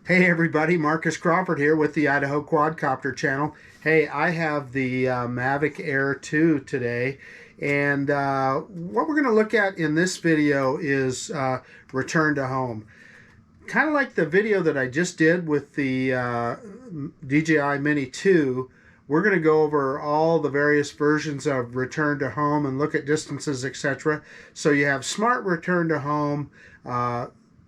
Hey everybody, Marcus Crawford here with the Idaho Quadcopter channel. Hey, I have the Mavic Air 2 today, and what we're going to look at in this video is return to home. Kind of like the video that I just did with the DJI Mini 2, we're going to go over all the various versions of return to home and look at distances, etc. So you have smart return to home,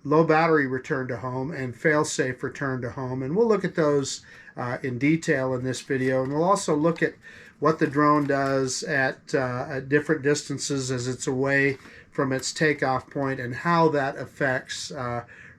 low battery return to home, and failsafe return to home, and we'll look at those in detail in this video. And we'll also look at what the drone does at different distances as it's away from its takeoff point and how that affects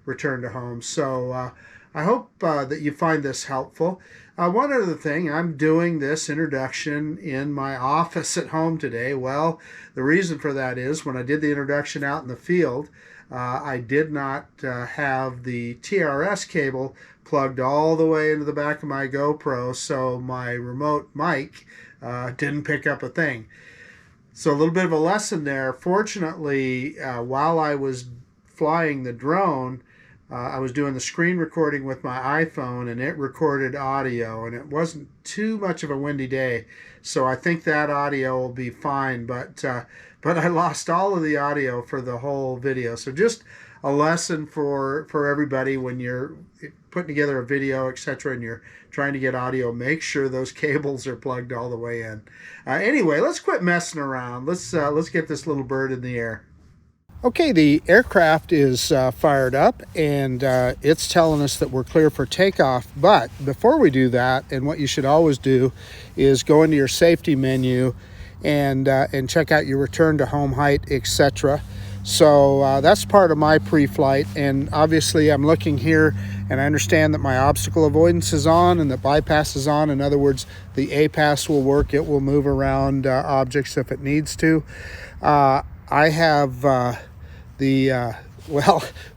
return to home. So I hope that you find this helpful. One other thing, I'm doing this introduction in my office at home today. Well, the reason for that is when I did the introduction out in the field, I did not have the TRS cable plugged all the way into the back of my GoPro, so my remote mic didn't pick up a thing. So a little bit of a lesson there. Fortunately, while I was flying the drone, I was doing the screen recording with my iPhone, and it recorded audio, and it wasn't too much of a windy day, so I think that audio will be fine. But I lost all of the audio for the whole video. So just a lesson for everybody when you're putting together a video, etc., and you're trying to get audio, make sure those cables are plugged all the way in. Anyway, let's quit messing around. Let's get this little bird in the air. Okay, the aircraft is fired up, and it's telling us that we're clear for takeoff. But before we do that, and what you should always do is go into your safety menu and check out your return to home height, etc. So that's part of my pre-flight, and obviously I'm looking here and I understand that my obstacle avoidance is on and the bypass is on. In other words, the APAS will work. It will move around objects if it needs to. I have the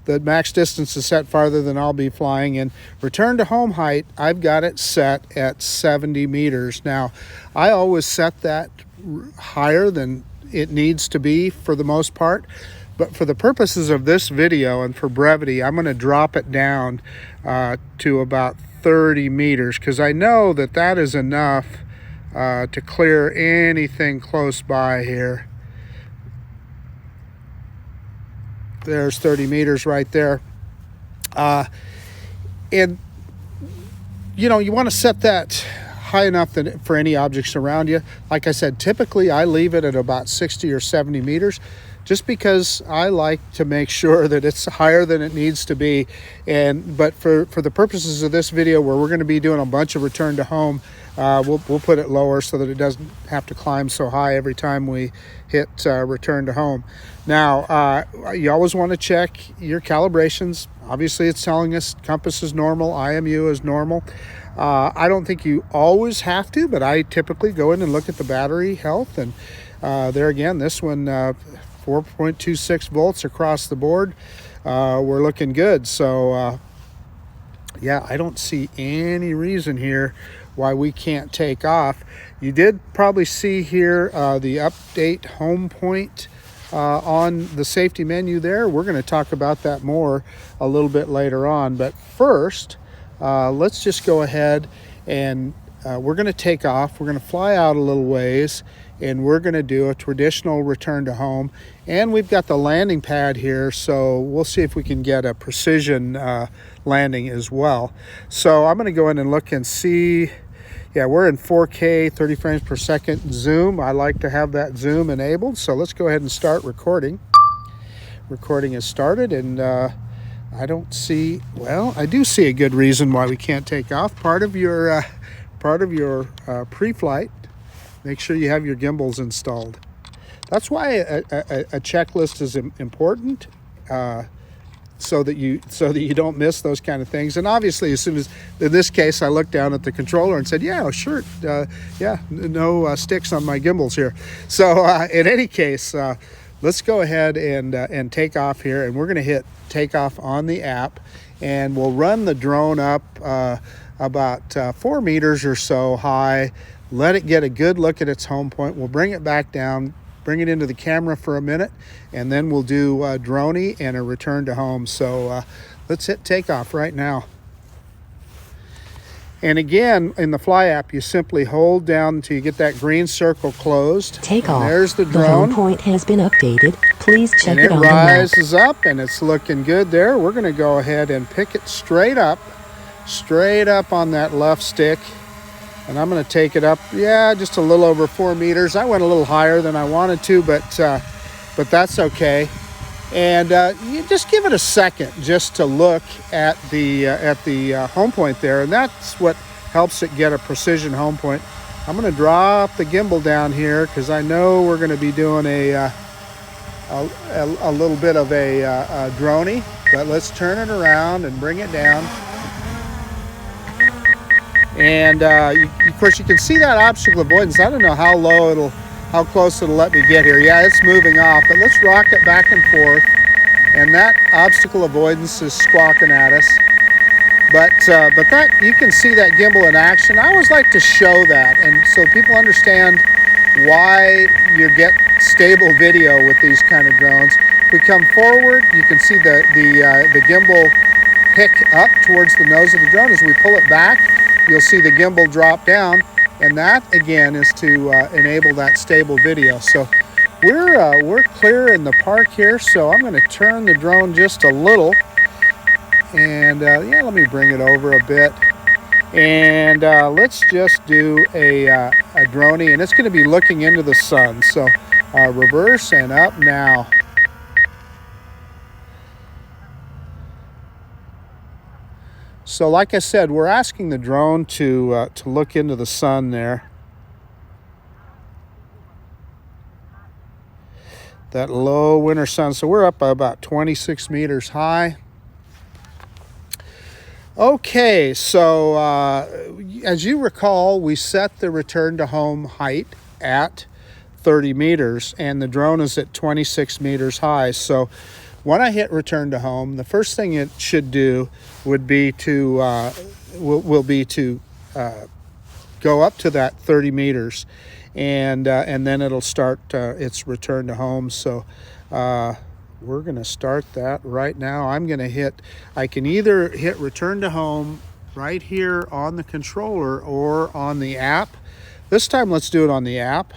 max distance is set farther than I'll be flying, and return to home height, I've got it set at 70 meters. Now, I always set that higher than it needs to be for the most part, but for the purposes of this video and for brevity, I'm going to drop it down to about 30 meters because I know that that is enough to clear anything close by here. There's 30 meters right there. And, you know, you want to set that high enough that for any objects around you. Like I said, typically I leave it at about 60 or 70 meters just because I like to make sure that it's higher than it needs to be. But for the purposes of this video, where we're going to be doing a bunch of return to home, we'll put it lower so that it doesn't have to climb so high every time we hit return to home. Now, you always want to check your calibrations. Obviously, it's telling us compass is normal, IMU is normal. I don't think you always have to, but I typically go in and look at the battery health. And there again, this one, 4.26 volts across the board. We're looking good. So, yeah, I don't see any reason here why we can't take off. You did probably see here the update home point on the safety menu there. We're going to talk about that more a little bit later on. But first, let's just go ahead and we're going to take off. We're going to fly out a little ways, and we're going to do a traditional return to home. And we've got the landing pad here, so we'll see if we can get a precision landing as well. So I'm going to go in and look and see. Yeah, we're in 4K, 30 frames per second zoom. I like to have that zoom enabled. So let's go ahead and start recording. Recording is started, and I don't see, well, I do see a good reason why we can't take off. Part of your pre-flight, make sure you have your gimbals installed. That's why a checklist is important, so that you don't miss those kind of things. And obviously, as soon as, in this case, I looked down at the controller and said, yeah, sure, yeah, no sticks on my gimbals here. So in any case, let's go ahead and take off here, and we're going to hit takeoff on the app, and we'll run the drone up about 4 meters or so high, let it get a good look at its home point. We'll bring it back down, bring it into the camera for a minute, and then we'll do droney and a return to home. So let's hit takeoff right now. And again, in the Fly app, you simply hold down until you get that green circle closed. Takeoff. There's the drone. The home point has been updated. Please check it on the map. And it rises up, and it's looking good there. We're going to go ahead and pick it straight up on that left stick. And I'm going to take it up, just a little over 4 meters. I went a little higher than I wanted to, but that's okay. And you just give it a second just to look at the home point there, and that's what helps it get a precision home point. I'm going to drop the gimbal down here because I know we're going to be doing a little bit of a droney, but let's turn it around and bring it down. And of course, you can see that obstacle avoidance. I don't know how close it'll let me get here. Yeah, it's moving off, but let's rock it back and forth. And that obstacle avoidance is squawking at us. But that, you can see that gimbal in action. I always like to show that, and so people understand why you get stable video with these kind of drones. If we come forward, you can see the gimbal pick up towards the nose of the drone. As we pull it back, you'll see the gimbal drop down, and that again is to enable that stable video. So we're clear in the park here, so I'm going to turn the drone just a little, and let me bring it over a bit, and let's just do a droney, and it's going to be looking into the sun. So reverse and up now. So like I said, we're asking the drone to look into the sun there. That low winter sun. So we're up about 26 meters high. Okay, so as you recall, we set the return to home height at 30 meters, and the drone is at 26 meters high. So when I hit return to home, the first thing it should do would be to go up to that 30 meters, and then it'll start its return to home. So we're going to start that right now. I can either hit return to home right here on the controller or on the app. This time let's do it on the app.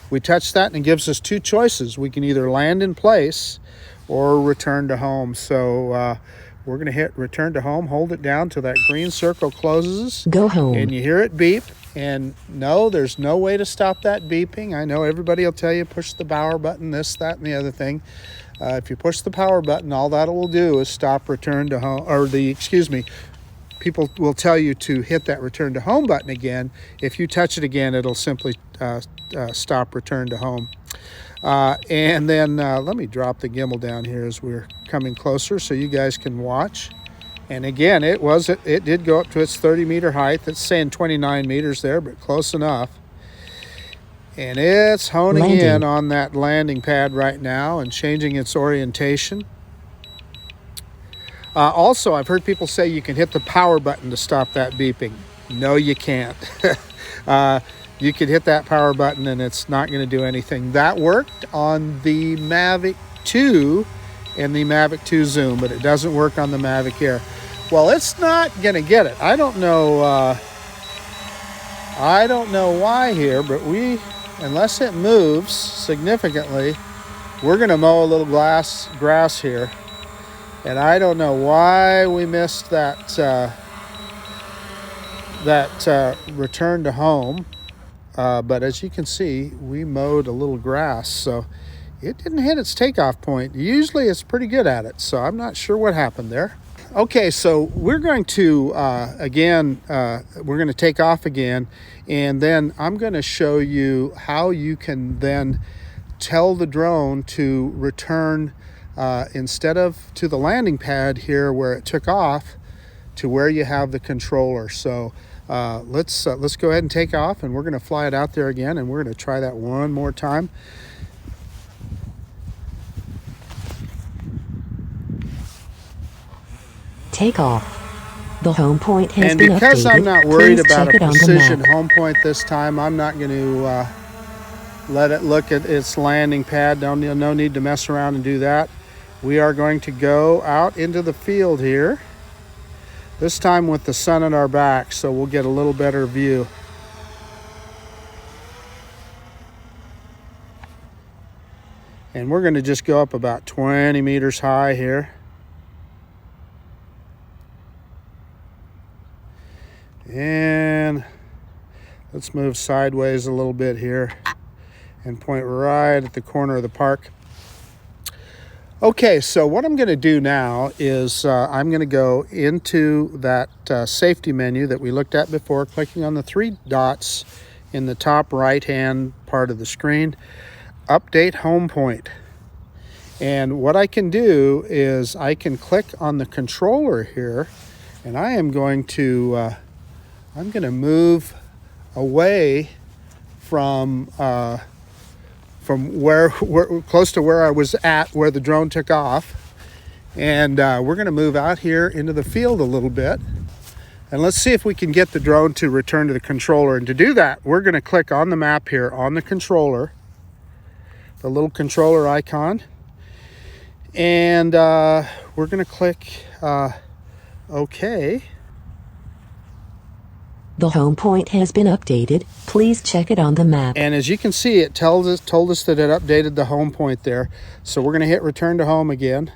We touch that and it gives us two choices. We can either land in place or return to home. So we're going to hit return to home, hold it down till that green circle closes. Go home. And you hear it beep. And no, there's no way to stop that beeping. I know everybody will tell you push the power button, this, that, and the other thing. If you push the power button, all that will do is stop return to home, people will tell you to hit that return to home button again. If you touch it again, it'll simply stop return to home. And then let me drop the gimbal down here as we're coming closer so you guys can watch. And again, it did go up to its 30-meter height. It's saying 29 meters there, but close enough. And it's honing in on that landing pad right now and changing its orientation. Also, I've heard people say you can hit the power button to stop that beeping. No, you can't. You could hit that power button and it's not going to do anything. That worked on the Mavic 2 and the Mavic 2 Zoom, but it doesn't work on the Mavic Air. Well, it's not going to get it. I don't know why here, but unless it moves significantly, we're going to mow a little grass here. And I don't know why we missed that return to home. But as you can see, we mowed a little grass, so it didn't hit its takeoff point. Usually it's pretty good at it, so I'm not sure what happened there. Okay, so we're going to, we're going to take off again, and then I'm going to show you how you can then tell the drone to return instead of to the landing pad here where it took off to where you have the controller. So let's go ahead and take off, and we're going to fly it out there again, and we're going to try that one more time. Take off. The home point has been updated. And because I'm not worried about a precision home point this time, I'm not going to let it look at its landing pad. No need to mess around and do that. We are going to go out into the field here. This time with the sun at our back, so we'll get a little better view. And we're going to just go up about 20 meters high here. And let's move sideways a little bit here and point right at the corner of the park. Okay, so what I'm going to do now is I'm going to go into that safety menu that we looked at before, clicking on the 3 dots in the top right-hand part of the screen, update home point. And what I can do is I can click on the controller here, and I am going to move away from where close to where I was at, where the drone took off, and we're going to move out here into the field a little bit, and let's see if we can get the drone to return to the controller. And to do that, we're going to click on the map here on the controller, the little controller icon, and we're going to click OK. The home point has been updated. Please check it on the map. And as you can see, it told us that it updated the home point there. So we're going to hit return to home again.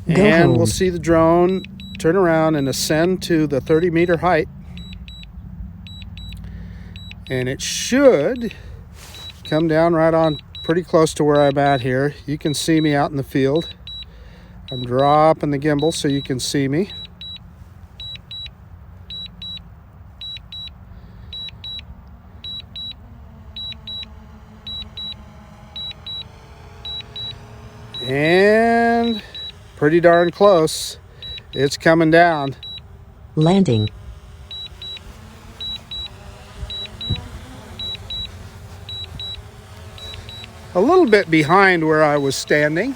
Go and home. We'll see the drone turn around and ascend to the 30-meter height. And it should come down right on pretty close to where I'm at here. You can see me out in the field. I'm dropping the gimbal so you can see me. And pretty darn close. It's coming down. Landing. A little bit behind where I was standing.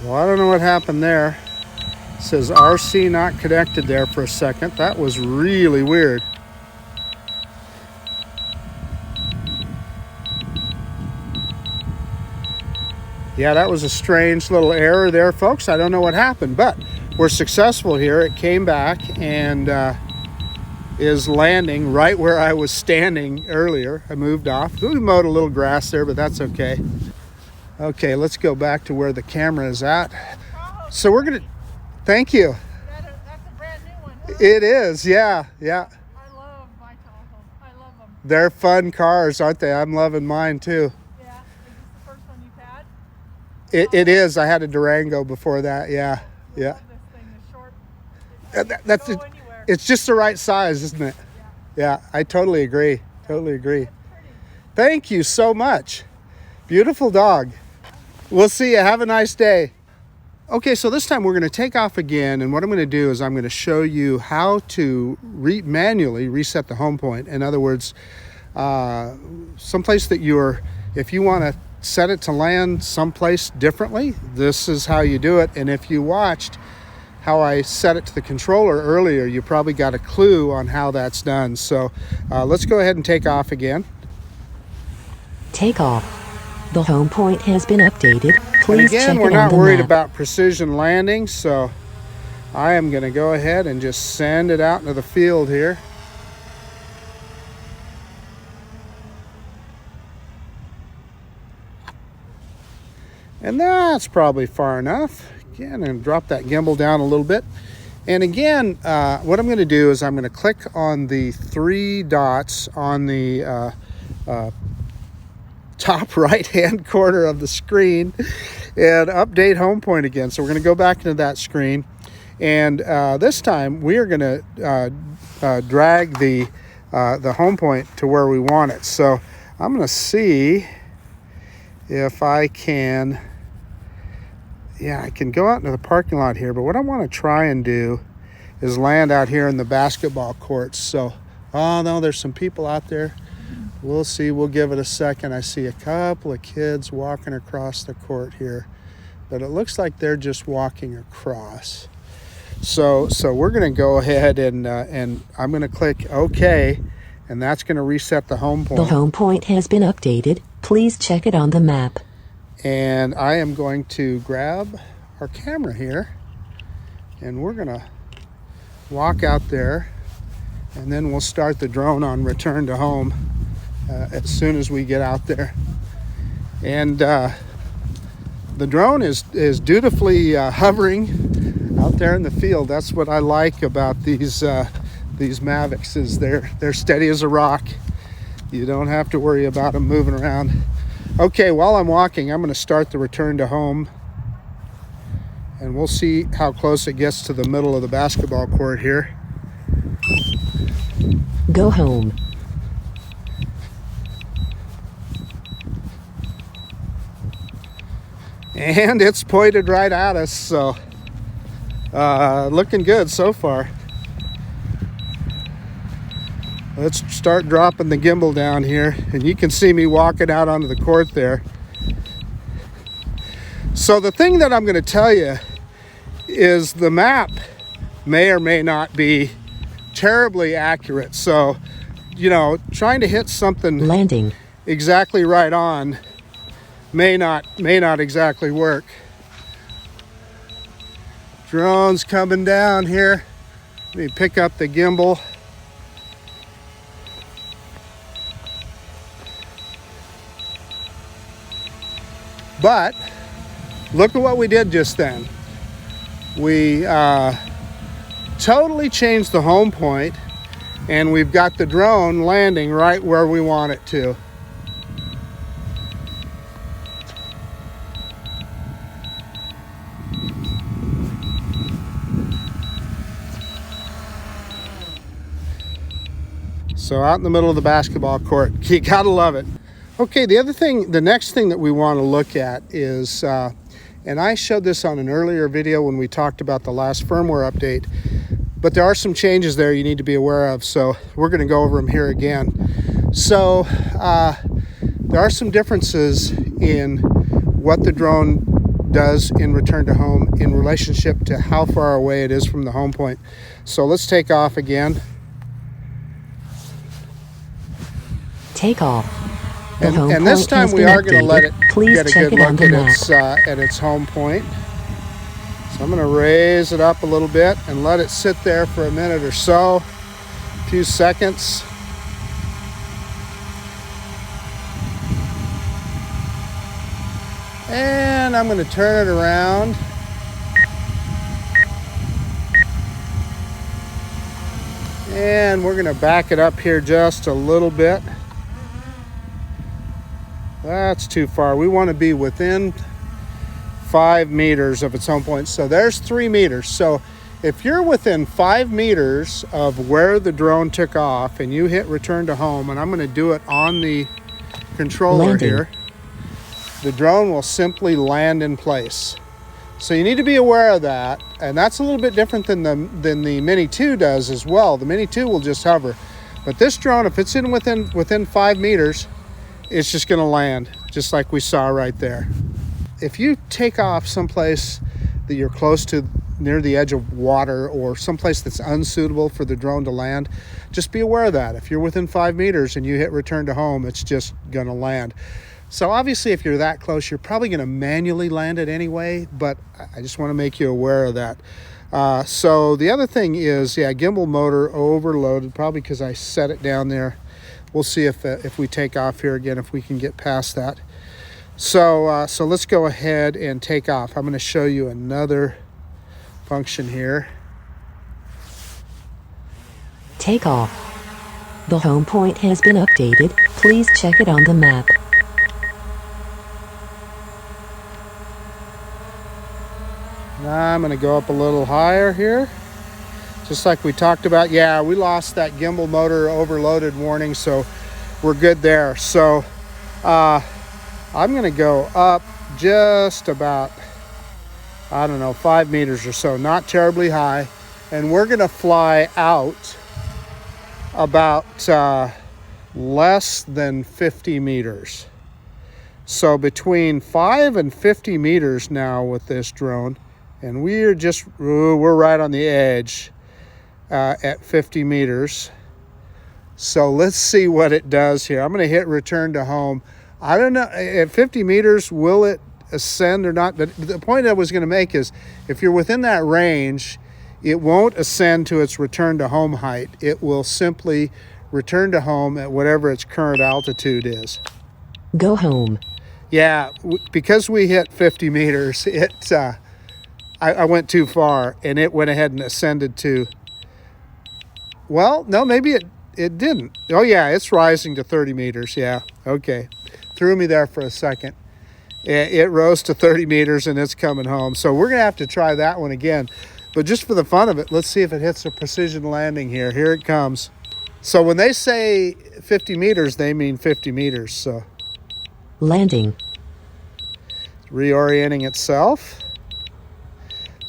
Well, I don't know what happened there. It says RC not connected there for a second. That was really weird. Yeah, that was a strange little error there, folks. I don't know what happened, but we're successful here. It came back and is landing right where I was standing earlier. I moved off. We mowed a little grass there, but that's okay. Okay, let's go back to where the camera is at. So we're gonna, thank you. That's a brand new one. Huh? It is, yeah. I love my Tahoe. I love them. They're fun cars, aren't they? I'm loving mine too. Yeah. Is this the first one you've had? It is. I had a Durango before that, yeah. I love this thing. The short. That's go it. anywhere. It's just the right size, isn't it? Yeah, I totally agree. Totally agree. That's pretty. Thank you so much. Beautiful dog. We'll see you. Have a nice day. Okay, so this time we're going to take off again, and what I'm going to do is I'm going to show you how to manually reset the home point. In other words, someplace that if you want to set it to land someplace differently, this is how you do it. And if you watched how I set it to the controller earlier, you probably got a clue on how that's done. So let's go ahead and take off again. Take off. The home point has been updated. And Please again, check we're it on not the worried map. about precision landing, so I am going to go ahead and just send it out into the field here. And that's probably far enough. Again, and drop that gimbal down a little bit. And again, what I'm going to do is I'm going to click on the 3 dots on the top right-hand corner of the screen and update home point again. So we're going to go back into that screen. And this time we are going to drag the home point to where we want it. So I'm going to see if I can... Yeah, I can go out into the parking lot here, but what I want to try and do is land out here in the basketball courts. So, oh no, there's some people out there. We'll see. We'll give it a second. I see a couple of kids walking across the court here, but it looks like they're just walking across. So we're going to go ahead and I'm going to click OK, and that's going to reset the home point. The home point has been updated. Please check it on the map. And I am going to grab our camera here, and we're going to walk out there, and then we'll start the drone on return to home as soon as we get out there. And the drone is dutifully hovering out there in the field. That's what I like about these Mavics, is they're steady as a rock. You don't have to worry about them moving around. Okay, while I'm walking, I'm going to start the return to home, and we'll see how close it gets to the middle of the basketball court here. Go home. And it's pointed right at us, so looking good so far. Let's start dropping the gimbal down here, and you can see me walking out onto the court there. So the thing that I'm going to tell you is the map may or may not be terribly accurate. So, you know, trying to hit something Landing. exactly right on may not exactly work. Drone's coming down here. Let me pick up the gimbal. But look at what we did just then. We totally changed the home point, and we've got the drone landing right where we want it to. So out in the middle of the basketball court, you gotta love it. Okay, the next thing that we want to look at is, and I showed this on an earlier video when we talked about the last firmware update, but there are some changes there you need to be aware of, so we're going to go over them here again. So there are some differences in what the drone does in return to home in relationship to how far away it is from the home point. So let's take off again. Take off. And this time we are going to let it get a good look at its home point. So I'm going to raise it up a little bit and let it sit there for a minute or so, a few seconds. And I'm going to turn it around. And we're going to back it up here just a little bit. That's too far. We want to be within 5 meters of its home point. So there's 3 meters. So if you're within 5 meters of where the drone took off and you hit return to home, and I'm going to do it on the controller here, the drone will simply land in place. So you need to be aware of that. And that's a little bit different than the Mini 2 does as well. The Mini 2 will just hover. But this drone, if it's within 5 meters, it's just going to land, just like we saw right there. If you take off someplace that you're close to, near the edge of water, or someplace that's unsuitable for the drone to land, just be aware of that. If you're within 5 meters and you hit return to home, it's just going to land. So obviously, if you're that close, you're probably going to manually land it anyway, but I just want to make you aware of that. So the other thing is, yeah, gimbal motor overloaded, probably because I set it down there. We'll see if we take off here again, if we can get past that. So let's go ahead and take off. I'm going to show you another function here. Take off. The home point has been updated. Please check it on the map. Now I'm going to go up a little higher here. Just like we talked about. Yeah, we lost that gimbal motor overloaded warning, so we're good there. So I'm going to go up just about, I don't know, 5 meters or so, not terribly high. And we're going to fly out about less than 50 meters. So between 5 and 50 meters now with this drone, and we're right on the edge. At 50 meters, So let's see what it does here. I'm going to hit return to home. I don't know, at 50 meters, will it ascend or not? But the point I was going to make is if you're within that range, it won't ascend to its return to home height. It will simply return to home at whatever its current altitude is. Go home. Yeah, because we hit 50 meters, I went too far, and it went ahead and ascended to, well, no, maybe it didn't. Oh, yeah, it's rising to 30 meters. Yeah, okay. Threw me there for a second. It rose to 30 meters, and it's coming home. So we're going to have to try that one again. But just for the fun of it, let's see if it hits a precision landing here. Here it comes. So when they say 50 meters, they mean 50 meters. So Landing. reorienting itself.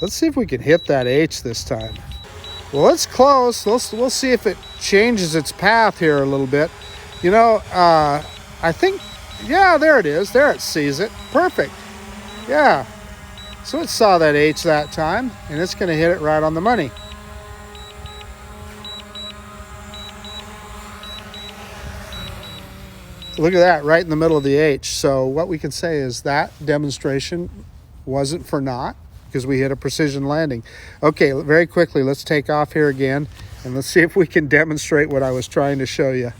Let's see if we can hit that H this time. Well, it's close. We'll see if it changes its path here a little bit. You know, I think, yeah, there it is. There it sees it. Perfect. Yeah. So it saw that H that time, and it's going to hit it right on the money. Look at that, right in the middle of the H. So what we can say is that demonstration wasn't for naught, because we hit a precision landing. Okay, very quickly, let's take off here again, and let's see if we can demonstrate what I was trying to show you.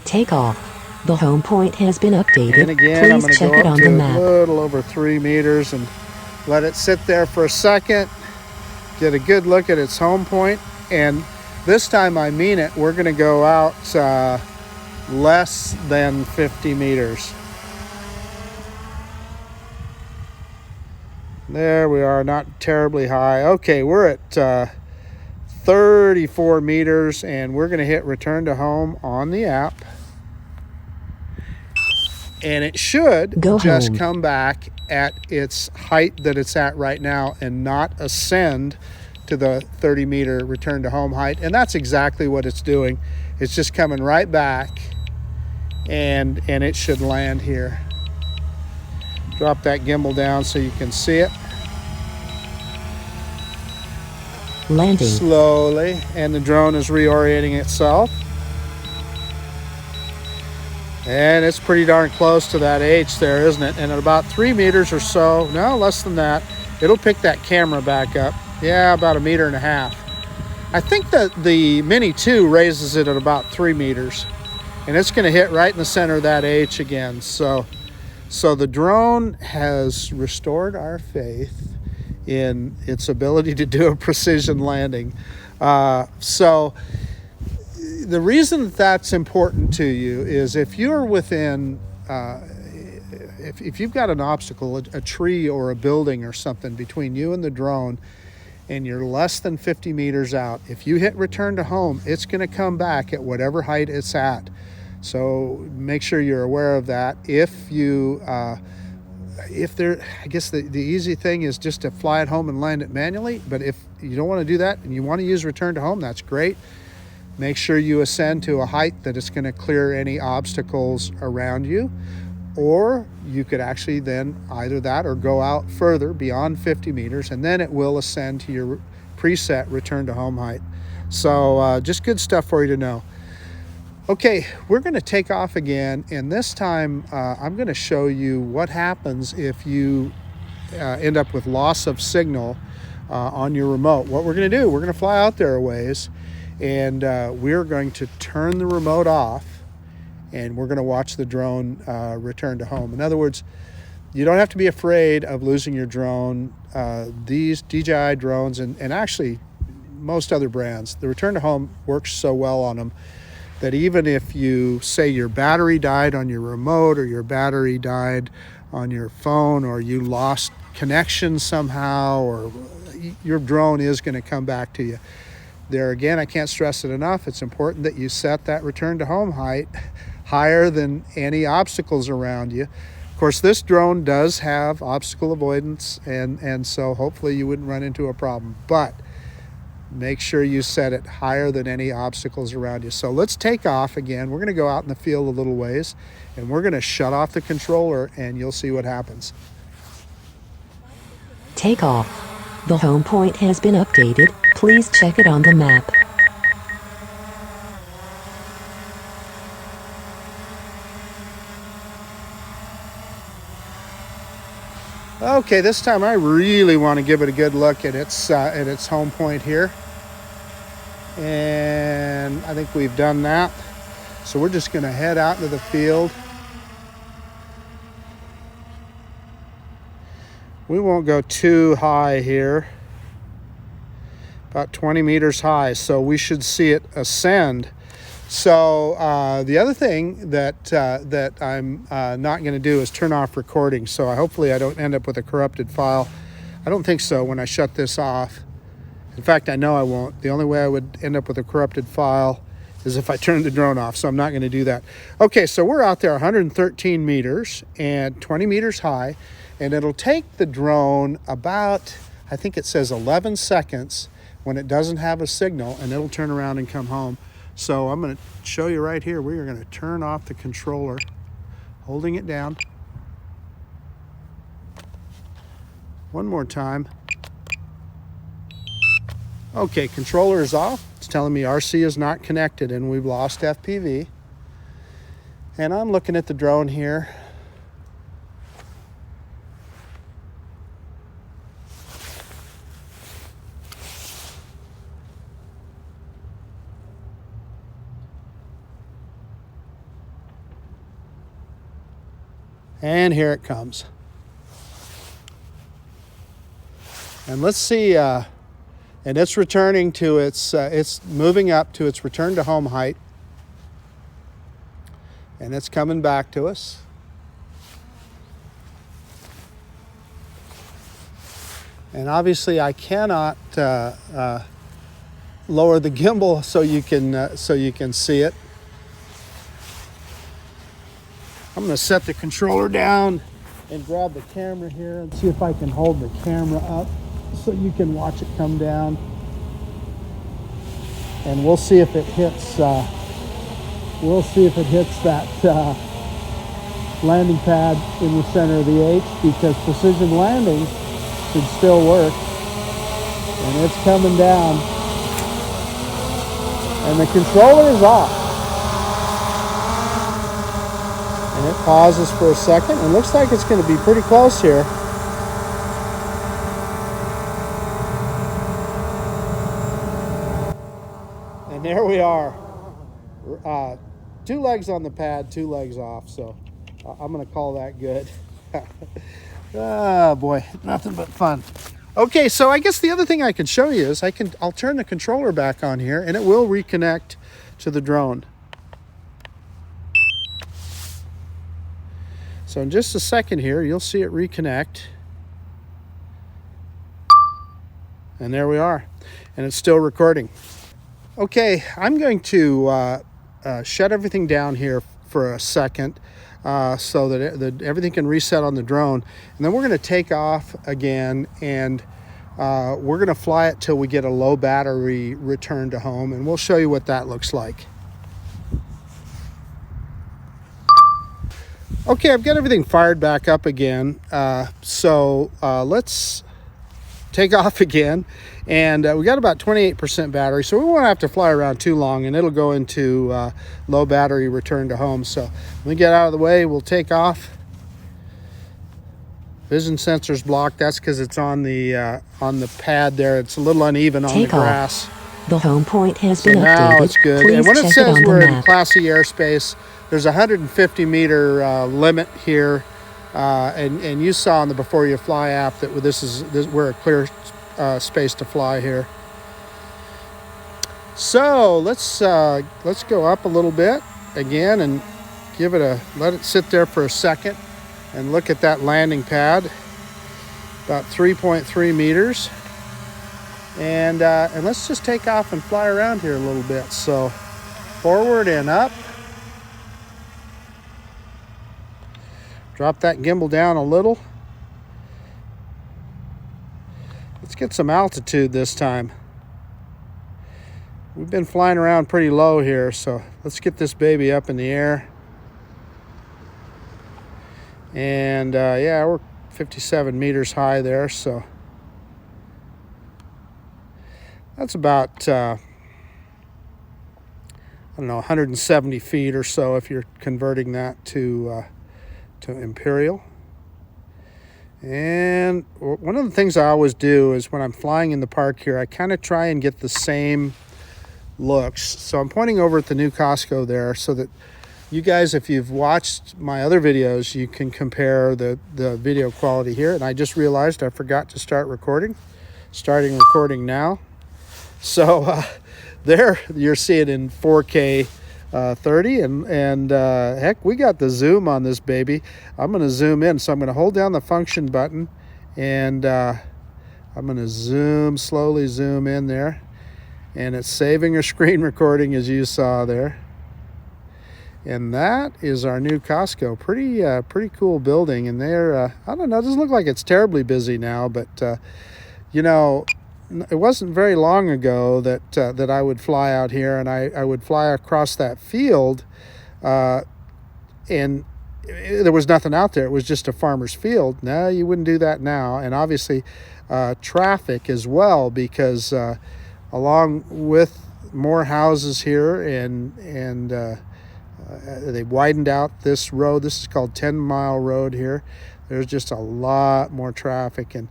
Takeoff. The home point has been updated. And again, I'm Please going to check go it up on to the a map. little over 3 meters and let it sit there for a second, get a good look at its home point, and this time I mean it, we're going to go out less than 50 meters. There we are, not terribly high. Okay, we're at 34 meters, and we're going to hit return to home on the app. And it should Go just home. come back at its height that it's at right now and not ascend to the 30 meter return to home height. And that's exactly what it's doing. It's just coming right back, and it should land here. Drop that gimbal down so you can see it. Landing. Slowly, and the drone is reorienting itself. And it's pretty darn close to that H there, isn't it? And at about 3 meters or so, no, less than that, it'll pick that camera back up. Yeah, about 1.5 meters. I think that the Mini 2 raises it at about 3 meters. And it's going to hit right in the center of that H again. So the drone has restored our faith in its ability to do a precision landing. So the reason that's important to you is if you're within, if you've got an obstacle, a tree or a building or something between you and the drone, and you're less than 50 meters out, if you hit return to home, it's going to come back at whatever height it's at. So make sure you're aware of that. If you, I guess the easy thing is just to fly it home and land it manually. But if you don't want to do that and you want to use return to home, that's great. Make sure you ascend to a height that it's going to clear any obstacles around you. Or you could actually then either that or go out further beyond 50 meters, and then it will ascend to your preset return to home height. So just good stuff for you to know. Okay, we're going to take off again, and this time I'm going to show you what happens if you end up with loss of signal on your remote. What we're going to do, we're going to fly out there a ways, and we're going to turn the remote off, and we're going to watch the drone return to home. In other words, you don't have to be afraid of losing your drone. These DJI drones, and actually most other brands, the return to home works so well on them that even if you say your battery died on your remote, or your battery died on your phone, or you lost connection somehow, or your drone is going to come back to you. There again, I can't stress it enough. It's important that you set that return to home height higher than any obstacles around you. Of course, this drone does have obstacle avoidance, and so hopefully you wouldn't run into a problem. But make sure you set it higher than any obstacles around you. So let's take off again. We're going to go out in the field a little ways, and we're going to shut off the controller, and you'll see what happens. Takeoff. The home point has been updated. Please check it on the map. Okay, this time I really want to give it a good look at its home point here. And I think we've done that. So we're just going to head out into the field. We won't go too high here. About 20 meters high, so we should see it ascend. So the other thing that I'm not going to do is turn off recording. So hopefully I don't end up with a corrupted file. I don't think so when I shut this off. In fact, I know I won't. The only way I would end up with a corrupted file is if I turn the drone off, so I'm not going to do that. Okay, so we're out there 113 meters and 20 meters high, and it'll take the drone about, I think it says 11 seconds when it doesn't have a signal, and it'll turn around and come home. So I'm going to show you right here. We are going to turn off the controller, holding it down. One more time. Okay, controller is off. It's telling me RC is not connected and we've lost FPV. And I'm looking at the drone here. And here it comes. And let's see, and it's returning to it's moving up to its return to home height. And it's coming back to us. And obviously I cannot lower the gimbal so you can see it. I'm going to set the controller down and grab the camera here and see if I can hold the camera up so you can watch it come down. And we'll see if it hits. We'll see if it hits that landing pad in the center of the H, because precision landing should still work. And it's coming down. And the controller is off. And it pauses for a second. It looks like it's going to be pretty close here. And there we are. 2 legs on the pad, 2 legs off. So I'm going to call that good. Oh boy, nothing but fun. Okay, so I guess the other thing I can show you is I'll turn the controller back on here and it will reconnect to the drone. So in just a second here, you'll see it reconnect. And there we are. And it's still recording. Okay, I'm going to shut everything down here for a second so that everything can reset on the drone. And then we're going to take off again, and we're going to fly it till we get a low battery return to home. And we'll show you what that looks like. Okay, I've got everything fired back up again. So let's take off again. And we got about 28% battery, so we won't have to fly around too long, and it'll go into low battery return to home. So let me get out of the way. We'll take off. Vision sensor's blocked. That's because it's on the pad there. It's a little uneven on the grass. The home point has So been now updated. it's good. Please And when it check says on we're the in map. classy airspace, there's a 150 meter limit here. And you saw in the Before You Fly app that we're a clear space to fly here. So let's go up a little bit again and let it sit there for a second and look at that landing pad. About 3.3 meters. And let's just take off and fly around here a little bit. So forward and up. Drop that gimbal down a little. Let's get some altitude this time. We've been flying around pretty low here, so let's get this baby up in the air. And yeah, we're 57 meters high there, so that's about I don't know, 170 feet or so if you're converting that to imperial. And one of the things I always do is when I'm flying in the park here, I kind of try and get the same looks. So I'm pointing over at the new Costco there so that you guys, if you've watched my other videos, you can compare the video quality here. And I just realized I forgot to start recording. Starting recording now. So there you're seeing in 4K 30 and heck, we got the zoom on this baby. I'm going to zoom in. So I'm going to hold down the function button and I'm going to slowly zoom in there. And it's saving a screen recording as you saw there. And that is our new Costco. Pretty cool building. And they're, I don't know, it doesn't look like it's terribly busy now, but you know, it wasn't very long ago that I would fly out here and I would fly across that field and there was nothing out there. It was just a farmer's field. No, you wouldn't do that now. And obviously traffic as well, because along with more houses here and they widened out this road. This is called 10 Mile Road here. There's just a lot more traffic, and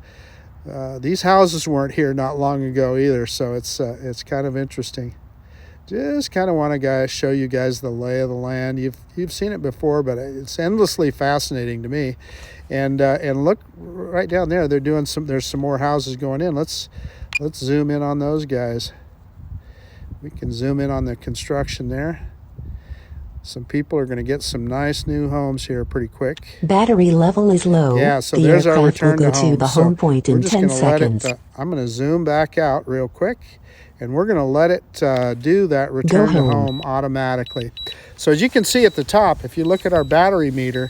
these houses weren't here not long ago either, so it's kind of interesting. Just kind of want to show you guys the lay of the land. You've seen it before, but it's endlessly fascinating to me. And look right down there. They're doing there's some more houses going in. Let's zoom in on those guys. We can zoom in on the construction there. Some people are going to get some nice new homes here pretty quick. Battery level is low. Yeah, so the there's our aircraft return will go to home. to the home point in 10 seconds. I'm going to zoom back out real quick, and we're going to let it do that return to home automatically. So as you can see at the top, if you look at our battery meter,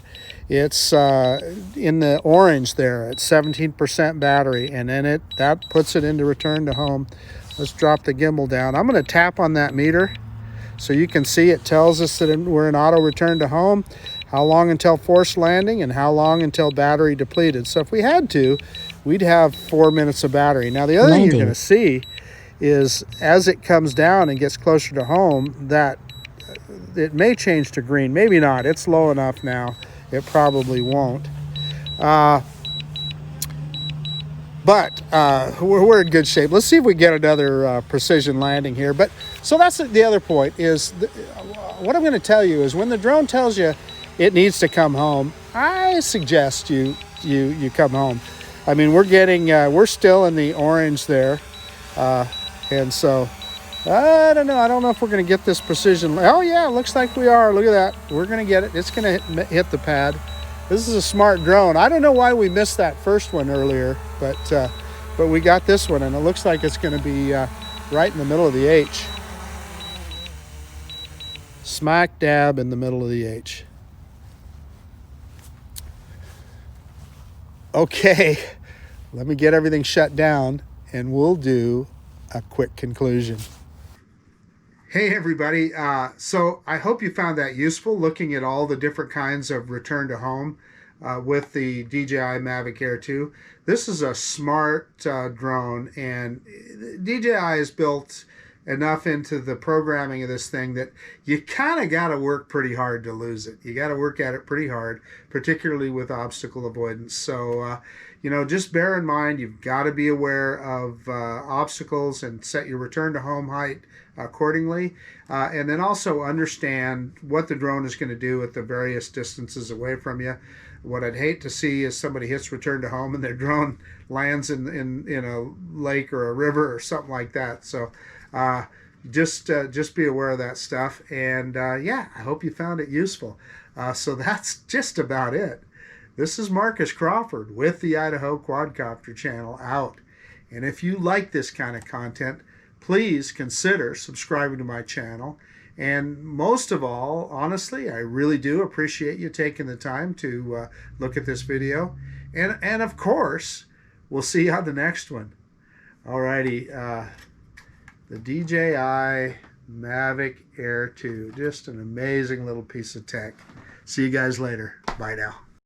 it's in the orange there at 17% battery, and then that puts it into return to home. Let's drop the gimbal down. I'm going to tap on that meter so you can see it tells us that we're in auto return to home, how long until forced landing, and how long until battery depleted. So if we had to, we'd have 4 minutes of battery. Now the other thing you're going to see is as it comes down and gets closer to home, that it may change to green. Maybe not. It's low enough now. It probably won't. But we're in good shape. Let's see if we get another precision landing here. But so that's the other point is what I'm going to tell you is when the drone tells you it needs to come home, I suggest you come home. I mean, we're still in the orange there, and so I don't know. I don't know if we're going to get this precision. Oh yeah, it looks like we are. Look at that. We're going to get it. It's going to hit the pad. This is a smart drone. I don't know why we missed that first one earlier, but we got this one, and it looks like it's going to be right in the middle of the H. Smack dab in the middle of the H. Okay, let me get everything shut down, and we'll do a quick conclusion. Hey everybody, so I hope you found that useful, looking at all the different kinds of return to home with the DJI Mavic Air 2. This is a smart drone, and DJI has built enough into the programming of this thing that you kind of got to work pretty hard to lose it. You got to work at it pretty hard, particularly with obstacle avoidance. So, you know, just bear in mind, you've got to be aware of obstacles and set your return to home height accordingly, and then also understand what the drone is going to do at the various distances away from you. What I'd hate to see is somebody hits return to home and their drone lands in a lake or a river or something like that. So just be aware of that stuff, and yeah, I hope you found it useful. So that's just about it. This is Marcus Crawford with the Idaho Quadcopter channel out, and if you like this kind of content, please consider subscribing to my channel. And most of all, honestly, I really do appreciate you taking the time to look at this video. And of course, we'll see you on the next one. Alrighty, the DJI Mavic Air 2, just an amazing little piece of tech. See you guys later. Bye now.